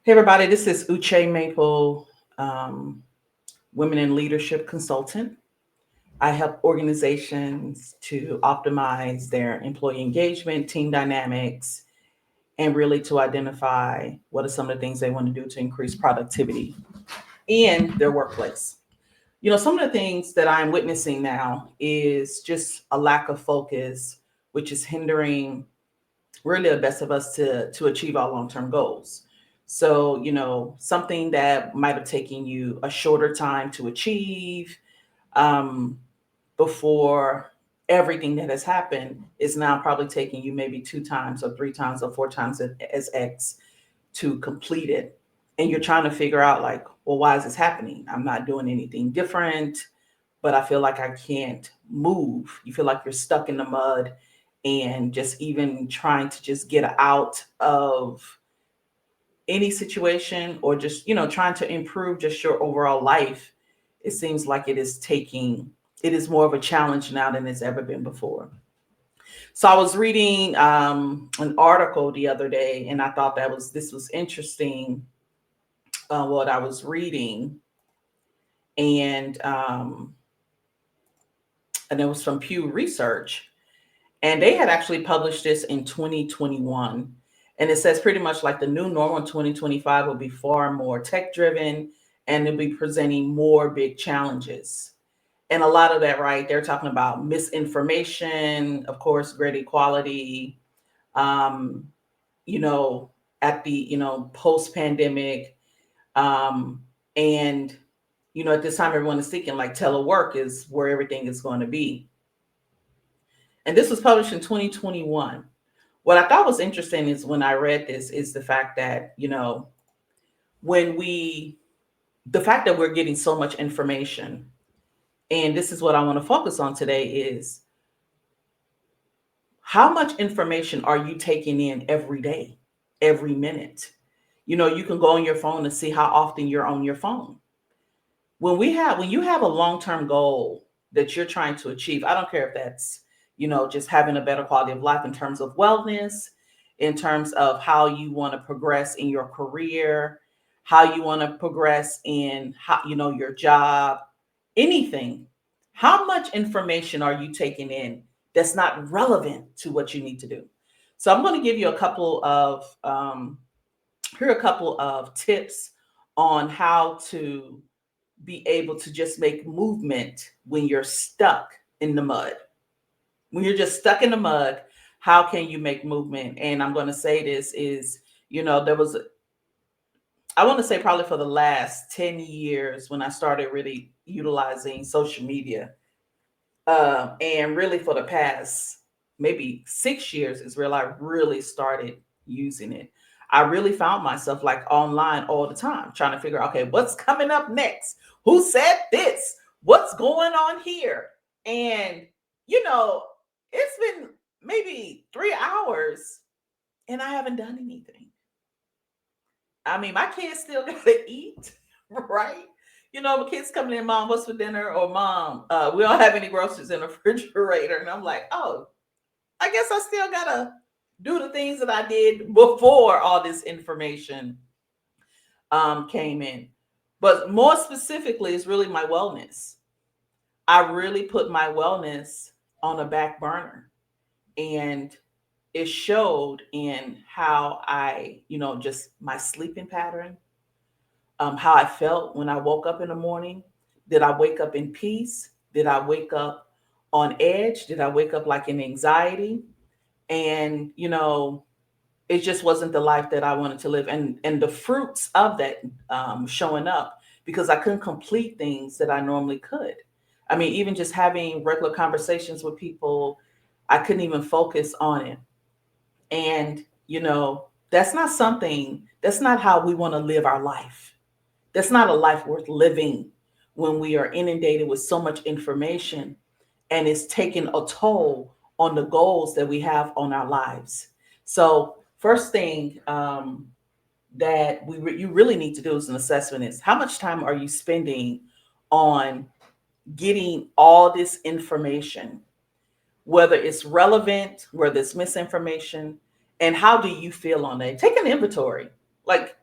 Hey, everybody, this is Uche Maple, um, Women in Leadership Consultant. I help organizations to optimize their employee engagement, team dynamics, and really to identify what are some of the things they want to do to increase productivity in their workplace. Some of the things that I'm witnessing now is just a lack of focus, which is hindering really the best of us to achieve our long-term goals. So, something that might have taken you a shorter time to achieve um, before everything that has happened is now probably taking you maybe two times or three times or four times as X to complete it. And you're trying to figure out, like, well, why is this happening? I'm not doing anything different, but I feel like I can't move. You feel like you're stuck in the mud, and just even trying to just get out of any situation, or just, trying to improve just your overall life. It seems like it is more of a challenge now than it's ever been before. So I was reading an article the other day, and I thought this was interesting, what I was reading. And um, and it was from Pew Research, and they had actually published this in 2021. And it says pretty much like the new normal in 2025 will be far more tech driven, and they'll be presenting more big challenges. And a lot of that, right, they're talking about misinformation, of course, great equality, um, you know, at the, post pandemic. Um, and, at this time, everyone is thinking like telework is where everything is going to be. And this was published in 2021. What I thought was interesting is when I read this is the fact that, when we, the fact that we're getting so much information, and this is what I want to focus on today is how much information are you taking in every day, every minute? You can go on your phone and see how often you're on your phone. When you have a long-term goal that you're trying to achieve, I don't care if that's, just having a better quality of life in terms of wellness, in terms of how you want to progress in your career, how you want to progress in how, your job, anything. How much information are you taking in that's not relevant to what you need to do? So I'm going to give you a couple of here are a couple of tips on how to be able to just make movement when you're stuck in the mud. When you're just stuck in the mud, how can you make movement? And I'm going to say this is, there was, I want to say probably for the last 10 years when I started really utilizing social media. And really for the past maybe 6 years is where I really started using it. I really found myself like online all the time, trying to figure out, okay, what's coming up next? Who said this? What's going on here? And, you know, it's been maybe 3 hours and I haven't done anything. I mean, my kids still gotta eat, right? My kids coming in, mom, what's for dinner? Or mom, we don't have any groceries in the refrigerator. And I'm like, oh, I guess I still gotta do the things that I did before all this information came in. But more specifically, it's really my wellness. I really put my wellness on a back burner. And it showed in how I, just my sleeping pattern, how I felt when I woke up in the morning. Did I wake up in peace? Did I wake up on edge? Did I wake up like in anxiety? And it just wasn't the life that I wanted to live. And the fruits of that showing up because I couldn't complete things that I normally could. I mean, even just having regular conversations with people, I couldn't even focus on it. And that's not something. That's not how we want to live our life. That's not a life worth living when we are inundated with so much information and it's taking a toll on the goals that we have on our lives. So, first thing that you really need to do as an assessment is how much time are you spending on getting all this information, whether it's relevant, whether it's misinformation, and how do you feel on that? Take an inventory. Like,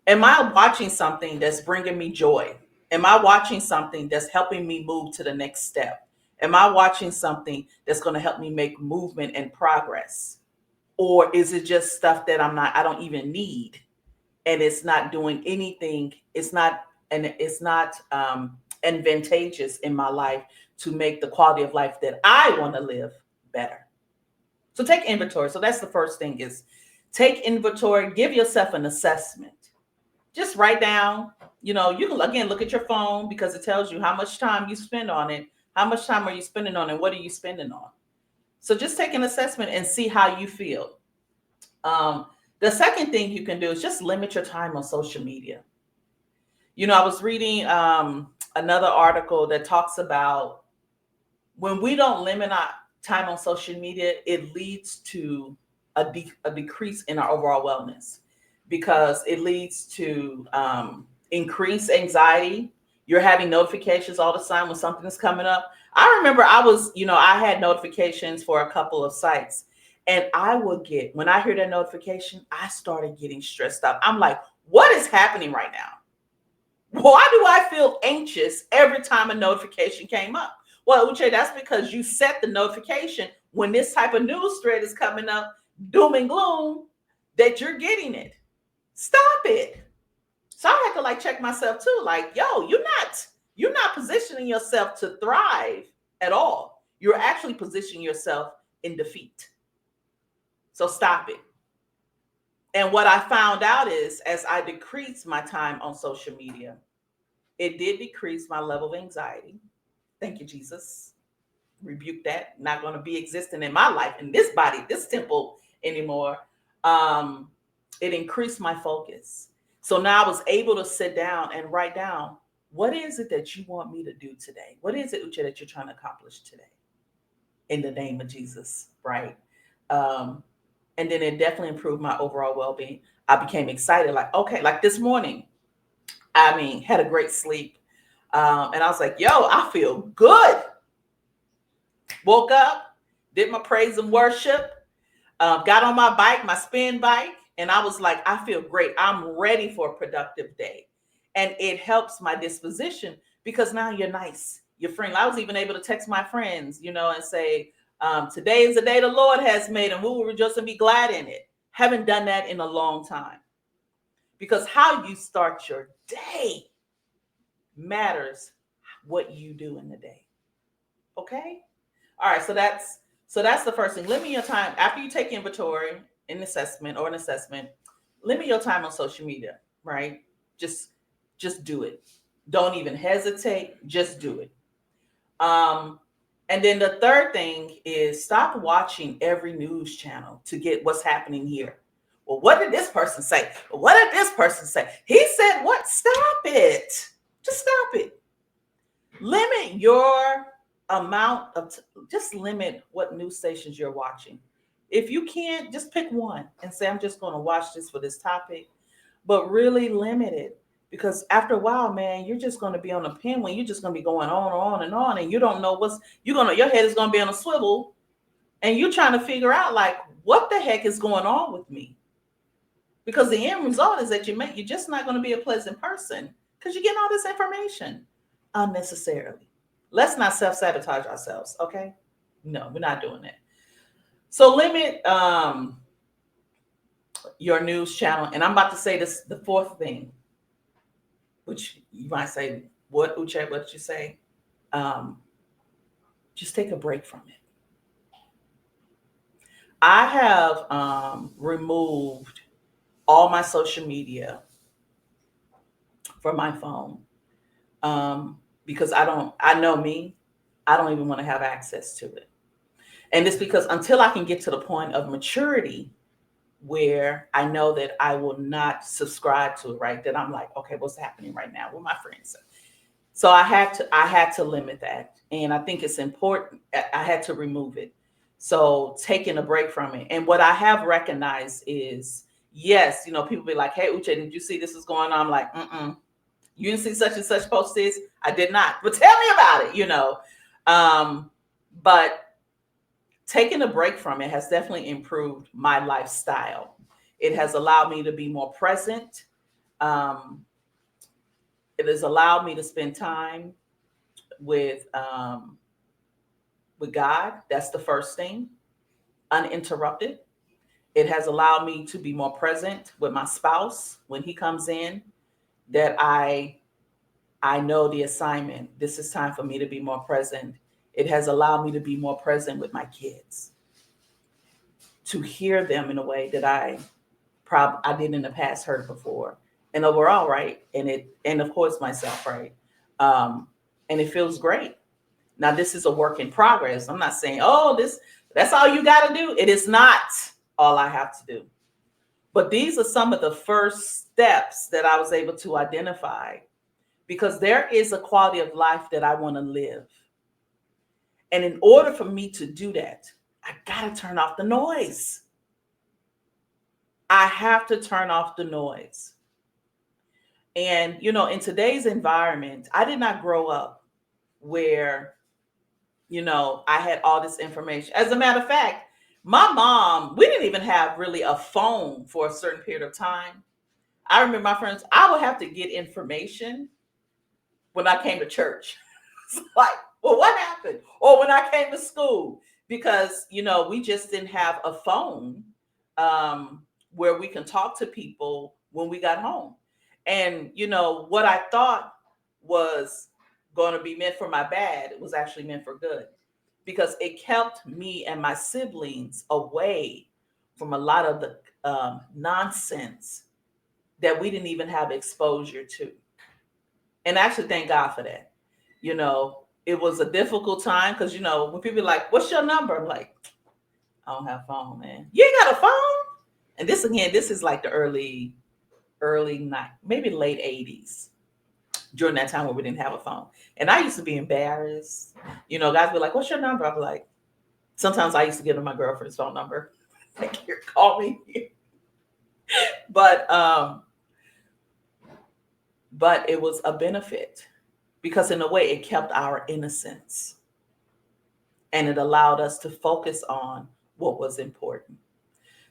Am I watching something that's bringing me joy? Am I watching something that's helping me move to the next step? Am I watching something that's going to help me make movement and progress? Or is it just stuff that I don't even need, and it's not doing anything? It's not advantageous in my life to make the quality of life that I want to live better. So take inventory. So that's the first thing, is take inventory, give yourself an assessment. Just write down, you can again look at your phone, because it tells you how much time you spend on it. How much time are you spending on it? What are you spending on? So just take an assessment and see how you feel. Um, the second thing you can do is just limit your time on social media. I was reading another article that talks about when we don't limit our time on social media, it leads to a decrease in our overall wellness, because it leads to increased anxiety. You're having notifications all the time when something is coming up. I remember I had notifications for a couple of sites, and when I hear that notification, I started getting stressed out. I'm like, what is happening right now? Why do I feel anxious every time a notification came up? Well, Uche, that's because you set the notification when this type of news thread is coming up, doom and gloom, that you're getting it. Stop it. So I had to check myself too. Yo, you're not positioning yourself to thrive at all. You're actually positioning yourself in defeat. So stop it. And what I found out is, as I decreased my time on social media, it did decrease my level of anxiety. Thank you, Jesus. Rebuke that. Not going to be existing in my life, in this body, this temple anymore. It increased my focus. So now I was able to sit down and write down, what is it that you want me to do today? What is it, Uche, that you're trying to accomplish today? In the name of Jesus, right? And then it definitely improved my overall well-being. I became excited, okay, like this morning, had a great sleep. And I was like, yo, I feel good. Woke up, did my praise and worship, got on my bike, my spin bike, and I was like, I feel great. I'm ready for a productive day. And it helps my disposition, because now you're nice. You're friendly. I was even able to text my friends, and say, today is the day the Lord has made, and we will rejoice and be glad in it. Haven't done that in a long time. Because how you start your day matters what you do in the day. Okay? All right, so that's the first thing. Limit your time after you take inventory, an assessment, limit your time on social media, right? Just do it. Don't even hesitate, just do it. And then the third thing is, stop watching every news channel to get what's happening here. Well, what did this person say? What did this person say? He said what? Stop it. Just stop it. Limit your amount of just limit what news stations you're watching. If you can't, just pick one and say, I'm just going to watch this for this topic, but really limit it, because after a while, man, you're just going to be on a pin when you're just going to be going on and on, and you don't know your head is going to be on a swivel, and you're trying to figure out what the heck is going on with me, because the end result is that you're just not going to be a pleasant person, because you're getting all this information unnecessarily. Let's not self-sabotage ourselves, okay? No, we're not doing that. So limit your news channel. And I'm about to say this, the fourth thing, which you might say, what, Uche, what did you say? Just take a break from it. I have removed all my social media from my phone, because I know me, I don't even want to have access to it. And it's because until I can get to the point of maturity where I know that I will not subscribe to it, right? That I'm like, okay, what's happening right now with my friends? So I had to limit that. And I think it's important. I had to remove it. So taking a break from it. And what I have recognized is, yes, people be like, hey, Uche, did you see this is going on? I'm like, you didn't see such and such post this? I did not. But tell me about it, But taking a break from it has definitely improved my lifestyle. It has allowed me to be more present. It has allowed me to spend time with God. That's the first thing, uninterrupted. It has allowed me to be more present with my spouse when he comes in. That I know the assignment. This is time for me to be more present. It has allowed me to be more present with my kids, to hear them in a way that I did in the past, heard before, and overall, right? And of course myself, right? Um, and it feels great. Now this is a work in progress. I'm not saying, oh, that's all you got to do. It is not all I have to do. But these are some of the first steps that I was able to identify, because there is a quality of life that I want to live. And in order for me to do that, I got to turn off the noise. I have to turn off the noise. And, in today's environment, I did not grow up where, I had all this information. As a matter of fact, my mom, we didn't even have really a phone for a certain period of time. I remember my friends, I would have to get information when I came to church. It's like, well, what happened? Or when I came to school, because, we just didn't have a phone where we can talk to people when we got home. And, what I thought was going to be meant for my bad, it was actually meant for good, because it kept me and my siblings away from a lot of the nonsense that we didn't even have exposure to. And I actually thank God for that. It was a difficult time because, when people are like, what's your number? I'm like, I don't have a phone, man. You ain't got a phone? And this is like the early night, maybe late 80s, during that time when we didn't have a phone. And I used to be embarrassed. Guys be like, what's your number? I'm like, sometimes I used to give them my girlfriend's phone number. Like, here, call me. But it was a benefit, because in a way it kept our innocence, and it allowed us to focus on what was important.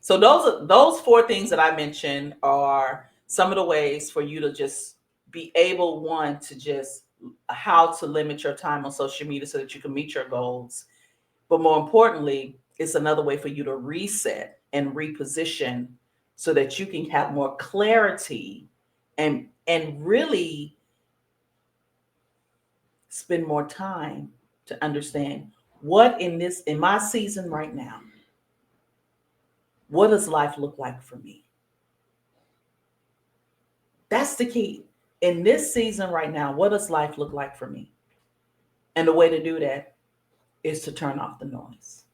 So those four things that I mentioned are some of the ways for you to just be able, one, to just how to limit your time on social media so that you can meet your goals. But more importantly, it's another way for you to reset and reposition so that you can have more clarity and really spend more time to understand what in my season right now, what does life look like for me? That's the key. In this season right now, what does life look like for me? And the way to do that is to turn off the noise.